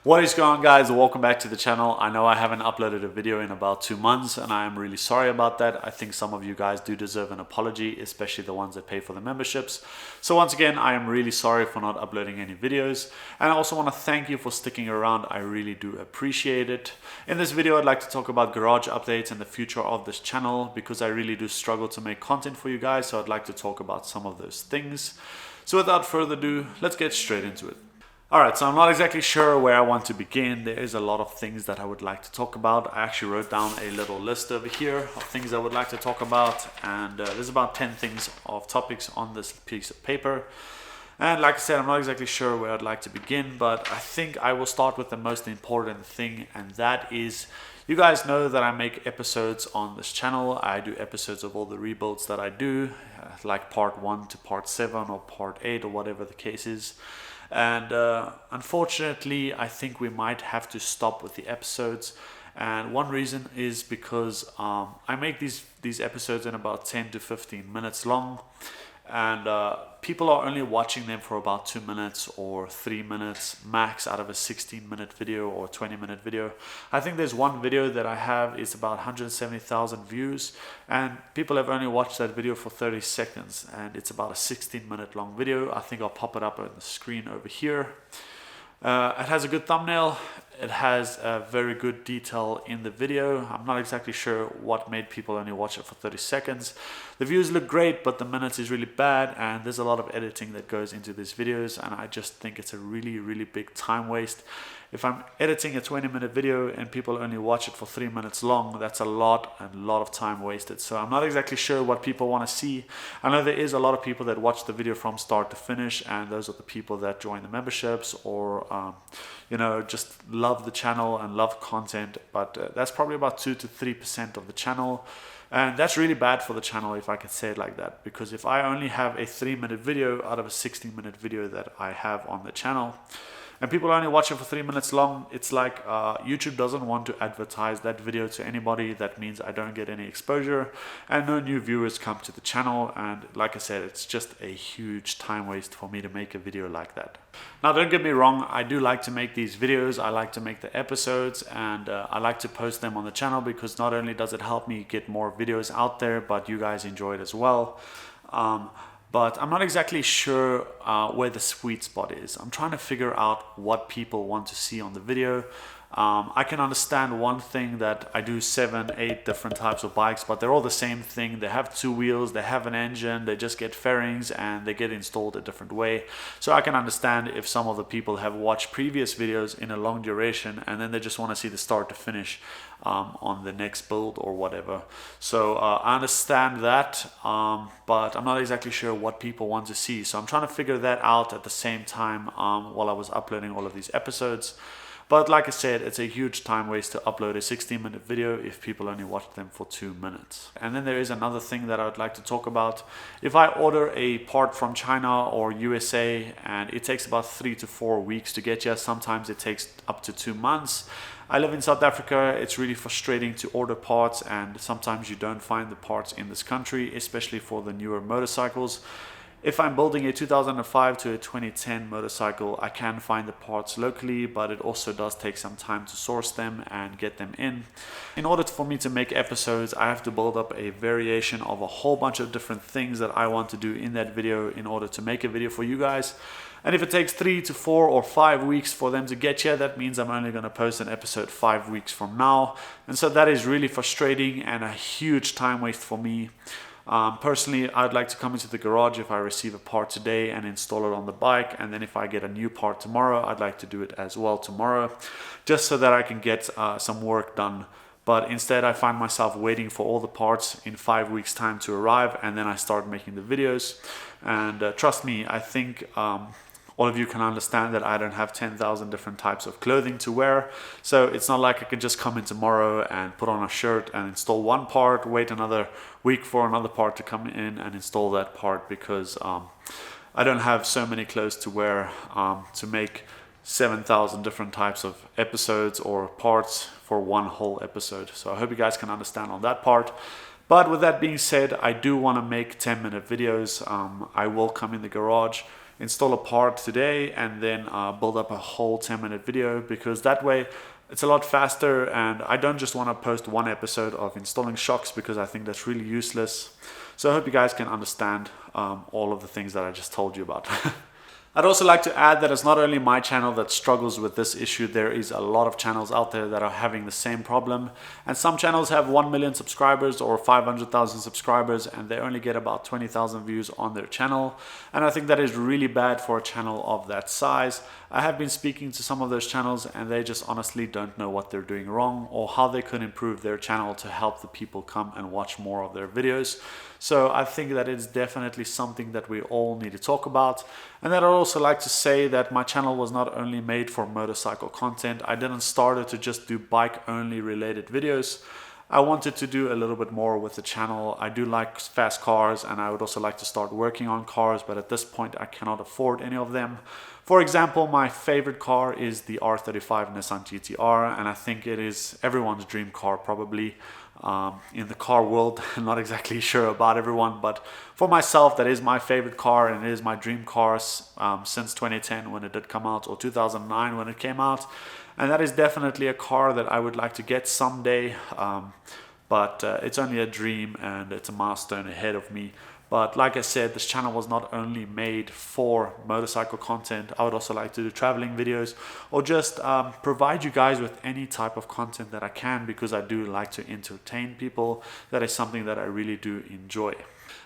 What is going on, guys? Welcome back to the channel. I know I haven't uploaded a video in about 2 months and I am really sorry about that. I think some of you guys do deserve an apology, especially the ones that pay for the memberships. So once again, I am really sorry for not uploading any videos, and I also want to thank you for sticking around. I really do appreciate it. In this video, I'd like to talk about garage updates and the future of this channel because I really do struggle to make content for you guys, so I'd like to talk about some of those things. So without further ado, let's get straight into it. Alright, so I'm not exactly sure where I want to begin. There is a lot of things that I would like to talk about. I actually wrote down a little list over here of things I would like to talk about, and there's about 10 things of topics on this piece of paper. And like I said, I'm not exactly sure where I'd like to begin, but I think I will start with the most important thing, and that is, you guys know that I make episodes on this channel. I do episodes of all the rebuilds that I do, like part 1 to part 7 or part 8 or whatever the case is. And unfortunately, I think we might have to stop with the episodes. And one reason is because I make these episodes in about 10 to 15 minutes long, and people are only watching them for about 2 minutes or 3 minutes max out of a 16-minute video or 20-minute video. I think there's one video that I have is about 170,000 views, and people have only watched that video for 30 seconds, and it's about a 16-minute long video. I think I'll pop it up on the screen over here. It has a good thumbnail. It has a very good detail in the video. I'm not exactly sure what made people only watch it for 30 seconds. The views look great, but the minutes is really bad, and there's a lot of editing that goes into these videos, and I just think it's a really big time waste. If I'm editing a 20-minute video and people only watch it for 3 minutes long, that's a lot of time wasted. So I'm not exactly sure what people want to see. I know there is a lot of people that watch the video from start to finish, and those are the people that join the memberships or you know, just love the channel and love content, but that's probably about 2 to 3% of the channel. And that's really bad for the channel, if I can say it like that, because if I only have a 3-minute video out of a 16-minute video that I have on the channel, and people only watch it for 3 minutes long, it's like YouTube doesn't want to advertise that video to anybody. That means I don't get any exposure and no new viewers come to the channel, and like I said, it's just a huge time waste for me to make a video like that. Now, don't get me wrong, I do like to make these videos. I like to make the episodes, and I like to post them on the channel because not only does it help me get more videos out there, but you guys enjoy it as well. But I'm not exactly sure where the sweet spot is. I'm trying to figure out what people want to see on the video. I can understand one thing, that I do 7, 8 different types of bikes, but they're all the same thing. They have 2 wheels, they have an engine, they just get fairings and they get installed a different way. So I can understand if some of the people have watched previous videos in a long duration and then they just want to see the start to finish on the next build or whatever. So I understand that, but I'm not exactly sure what people want to see. So I'm trying to figure that out at the same time while I was uploading all of these episodes. But like I said, it's a huge time waste to upload a 16-minute video if people only watch them for 2 minutes. And then there is another thing that I would like to talk about. If I order a part from China or USA and it takes about 3 to 4 weeks to get here, sometimes it takes up to 2 months. I live in South Africa. It's really frustrating to order parts, and sometimes you don't find the parts in this country, especially for the newer motorcycles. If I'm building a 2005 to a 2010 motorcycle, I can find the parts locally, but it also does take some time to source them and get them in. In order for me to make episodes, I have to build up a variation of a whole bunch of different things that I want to do in that video in order to make a video for you guys. And if it takes 3 to 4 or 5 weeks for them to get here, that means I'm only going to post an episode 5 weeks from now. And so that is really frustrating and a huge time waste for me. Personally, I'd like to come into the garage if I receive a part today and install it on the bike, and then if I get a new part tomorrow, I'd like to do it as well tomorrow, just so that I can get some work done. But instead, I find myself waiting for all the parts in 5 weeks time to arrive, and then I start making the videos. And trust me, I think all of you can understand that I don't have 10,000 different types of clothing to wear. So it's not like I can just come in tomorrow and put on a shirt and install one part, wait another week for another part to come in and install that part, because I don't have so many clothes to wear to make 7,000 different types of episodes or parts for one whole episode. So I hope you guys can understand on that part. But with that being said, I do want to make 10-minute videos. I will come in the garage install a part today and then build up a whole 10-minute video, because that way it's a lot faster, and I don't just want to post one episode of installing shocks because I think that's really useless. So I hope you guys can understand all of the things that I just told you about. I'd also like to add that it's not only my channel that struggles with this issue. There is a lot of channels out there that are having the same problem, and some channels have 1 million subscribers or 500,000 subscribers and they only get about 20,000 views on their channel, and I think that is really bad for a channel of that size. I have been speaking to some of those channels and they just honestly don't know what they're doing wrong or how they could improve their channel to help the people come and watch more of their videos. So I think that it's definitely something that we all need to talk about. And then I'd also like to say that my channel was not only made for motorcycle content. I didn't start it to just do bike only related videos. I wanted to do a little bit more with the channel. I do like fast cars and I would also like to start working on cars, but at this point I cannot afford any of them. For example, my favorite car is the R35 Nissan GT-R, and I think it is everyone's dream car probably. In the car world, I'm not exactly sure about everyone, but for myself, that is my favorite car and it is my dream car since 2010 when it did come out, or 2009 when it came out. And that is definitely a car that I would like to get someday, but it's only a dream and it's a milestone ahead of me. But like I said, this channel was not only made for motorcycle content. I would also like to do traveling videos or just provide you guys with any type of content that I can, because I do like to entertain people. That is something that I really do enjoy.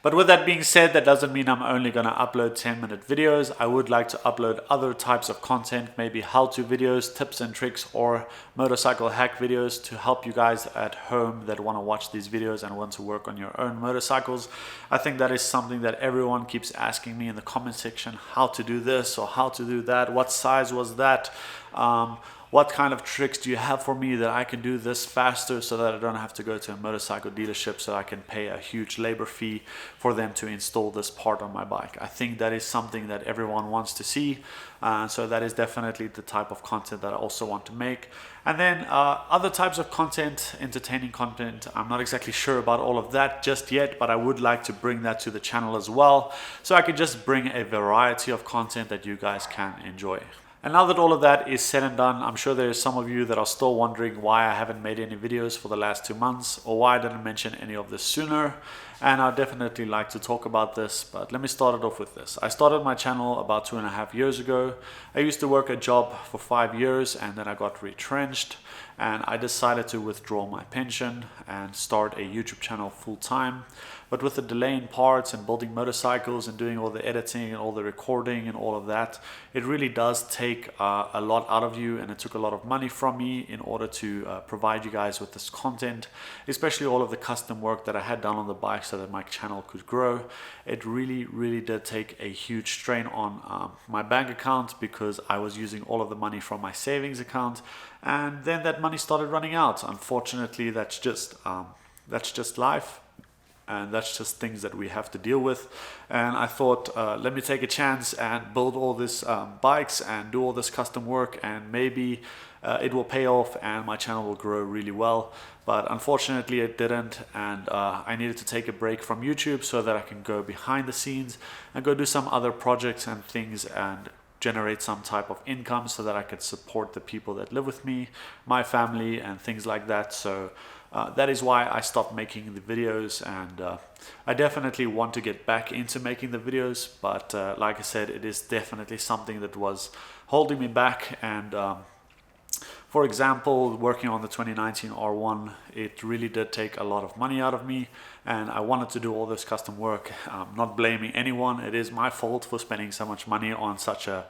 But with that being said, that doesn't mean I'm only going to upload 10-minute videos. I would like to upload other types of content, maybe how-to videos, tips and tricks, or motorcycle hack videos to help you guys at home that want to watch these videos and want to work on your own motorcycles. I think that is something that everyone keeps asking me in the comment section, how to do this or how to do that, what size was that? What kind of tricks do you have for me that I can do this faster so that I don't have to go to a motorcycle dealership so I can pay a huge labor fee for them to install this part on my bike? I think that is something that everyone wants to see. So that is definitely the type of content that I also want to make. And then other types of content, entertaining content, I'm not exactly sure about all of that just yet, but I would like to bring that to the channel as well, so I can just bring a variety of content that you guys can enjoy. And now that all of that is said and done, I'm sure there are some of you that are still wondering why I haven't made any videos for the last 2 months, or why I didn't mention any of this sooner. And I'd definitely like to talk about this, but let me start it off with this. I started my channel about 2.5 years ago. I used to work a job for 5 years and then I got retrenched, and I decided to withdraw my pension and start a YouTube channel full time. But with the delay in parts and building motorcycles and doing all the editing and all the recording and all of that, it really does take a lot out of you, and it took a lot of money from me in order to provide you guys with this content, especially all of the custom work that I had done on the bike so that my channel could grow. It really did take a huge strain on my bank account, because I was using all of the money from my savings account, and then that money started running out. Unfortunately, that's just life. And that's just things that we have to deal with. And I thought, let me take a chance and build all these bikes and do all this custom work, and maybe it will pay off and my channel will grow really well. But unfortunately it didn't, and I needed to take a break from YouTube so that I can go behind the scenes and go do some other projects and things and generate some type of income so that I could support the people that live with me, my family, and things like that. So that is why I stopped making the videos, and I definitely want to get back into making the videos, but like I said, it is definitely something that was holding me back. And for example, working on the 2019 R1, it really did take a lot of money out of me, and I wanted to do all this custom work. Not blaming anyone, it is my fault for spending so much money on such a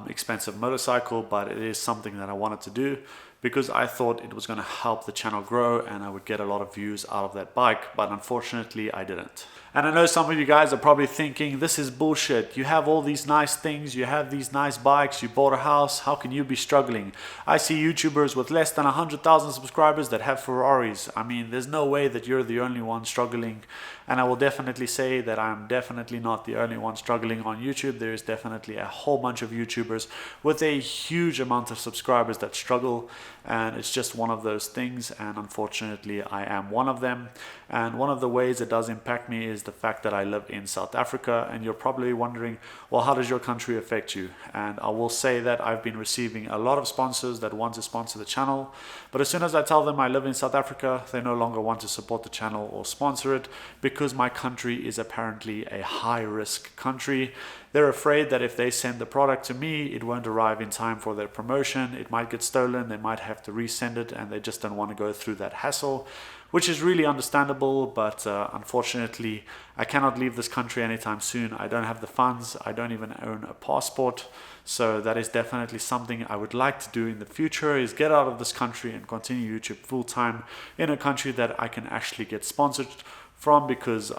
expensive motorcycle, but it is something that I wanted to do because I thought it was going to help the channel grow and I would get a lot of views out of that bike, but unfortunately I didn't. And I know some of you guys are probably thinking, this is bullshit. You have all these nice things, you have these nice bikes, you bought a house, how can you be struggling? I see YouTubers with less than 100,000 subscribers that have Ferraris. I mean, there's no way that you're the only one struggling struggling. And I will definitely say that I'm definitely not the only one struggling on YouTube. There is definitely a whole bunch of YouTubers with a huge amount of subscribers that struggle, and it's just one of those things, and unfortunately I am one of them. And one of the ways it does impact me is the fact that I live in South Africa, and you're probably wondering, well, how does your country affect you? And I will say that I've been receiving a lot of sponsors that want to sponsor the channel, but as soon as I tell them I live in South Africa, they no longer want to support the channel or sponsor it, because my country is apparently a high risk country. They're afraid that if they send the product to me, it won't arrive in time for their promotion, it might get stolen, they might have to resend it, and they just don't want to go through that hassle, which is really understandable. But unfortunately, I cannot leave this country anytime soon. I don't have the funds, I don't even own a passport. So that is definitely something I would like to do in the future, is get out of this country and continue YouTube full time in a country that I can actually get sponsored from, because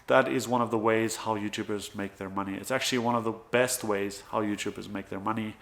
that is one of the ways how YouTubers make their money. It's actually one of the best ways how YouTubers make their money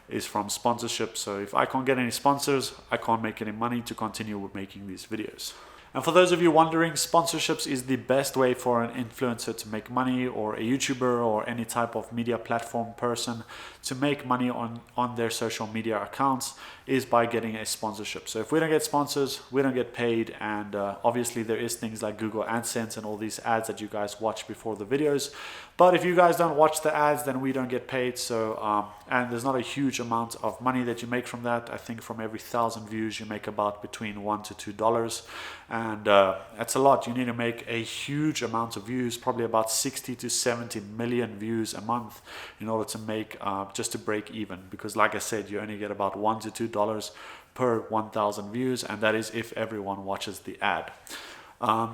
is from sponsorship. So if I can't get any sponsors, I can't make any money to continue with making these videos. And for those of you wondering, sponsorships is the best way for an influencer to make money, or a YouTuber or any type of media platform person to make money on their social media accounts, is by getting a sponsorship. So if we don't get sponsors, we don't get paid. And obviously there is things like Google AdSense and all these ads that you guys watch before the videos. But if you guys don't watch the ads, then we don't get paid. So and there's not a huge amount of money that you make from that. I think from every 1,000 views you make about between $1 to $2, and that's a lot. You need to make a huge amount of views, probably about 60 to 70 million views a month, in order to make just to break even, because like I said, you only get about $1 to $2 per 1,000 views, and that is if everyone watches the ad.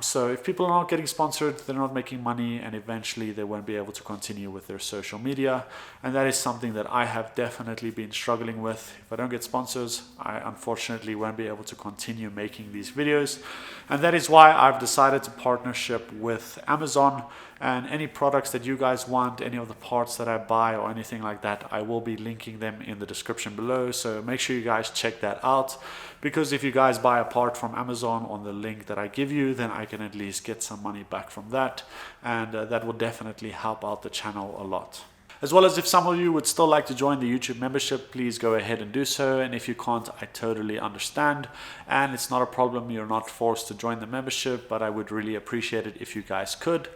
So if people are not getting sponsored, they're not making money, and eventually they won't be able to continue with their social media. And that is something that I have definitely been struggling with. If I don't get sponsors, I unfortunately won't be able to continue making these videos. And that is why I've decided to partnership with Amazon, and any products that you guys want, any of the parts that I buy or anything like that, I will be linking them in the description below. So make sure you guys check that out, because if you guys buy a part from Amazon on the link that I give you, then I can at least get some money back from that, and that will definitely help out the channel a lot. As well as, if some of you would still like to join the YouTube membership, please go ahead and do so. And if you can't, I totally understand, and it's not a problem. You're not forced to join the membership, but I would really appreciate it if you guys could.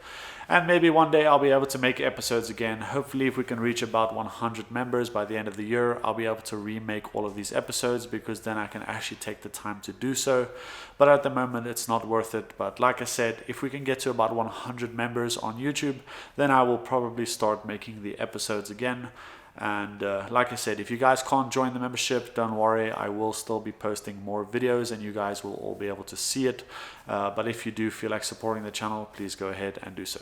And maybe one day I'll be able to make episodes again. Hopefully, if we can reach about 100 members by the end of the year, I'll be able to remake all of these episodes, because then I can actually take the time to do so. But at the moment, it's not worth it. But like I said, if we can get to about 100 members on YouTube, then I will probably start making the episodes again. And like I said, if you guys can't join the membership, don't worry, I will still be posting more videos and you guys will all be able to see it. But if you do feel like supporting the channel, please go ahead and do so.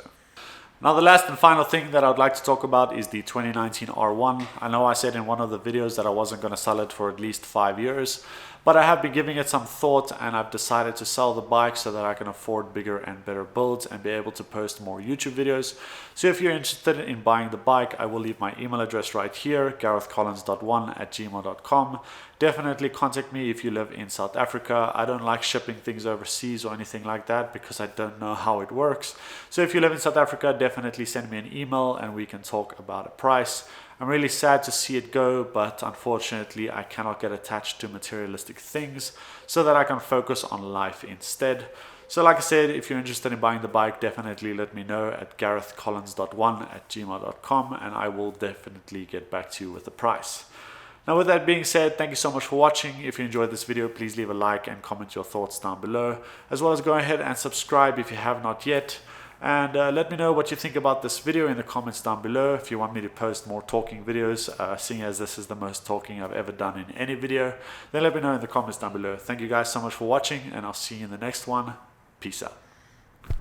Now, the last and final thing that I would like to talk about is the 2019 R1. I know I said in one of the videos that I wasn't going to sell it for at least 5 years, but I have been giving it some thought, and I've decided to sell the bike so that I can afford bigger and better builds and be able to post more YouTube videos. So if you're interested in buying the bike, I will leave my email address right here, garethcollins.1@gmail.com. Definitely contact me if you live in South Africa. I don't like shipping things overseas or anything like that, because I don't know how it works. So if you live in South Africa, definitely send me an email and we can talk about a price. I'm really sad to see it go, but unfortunately I cannot get attached to materialistic things, so that I can focus on life instead. So like I said, if you're interested in buying the bike, definitely let me know at garethcollins.1@gmail.com, and I will definitely get back to you with the price. Now, with that being said, thank you so much for watching. If you enjoyed this video, please leave a like and comment your thoughts down below, as well as go ahead and subscribe if you have not yet. And let me know what you think about this video in the comments down below. If you want me to post more talking videos, seeing as this is the most talking I've ever done in any video, then let me know in the comments down below. Thank you guys so much for watching, and I'll see you in the next one. Peace out.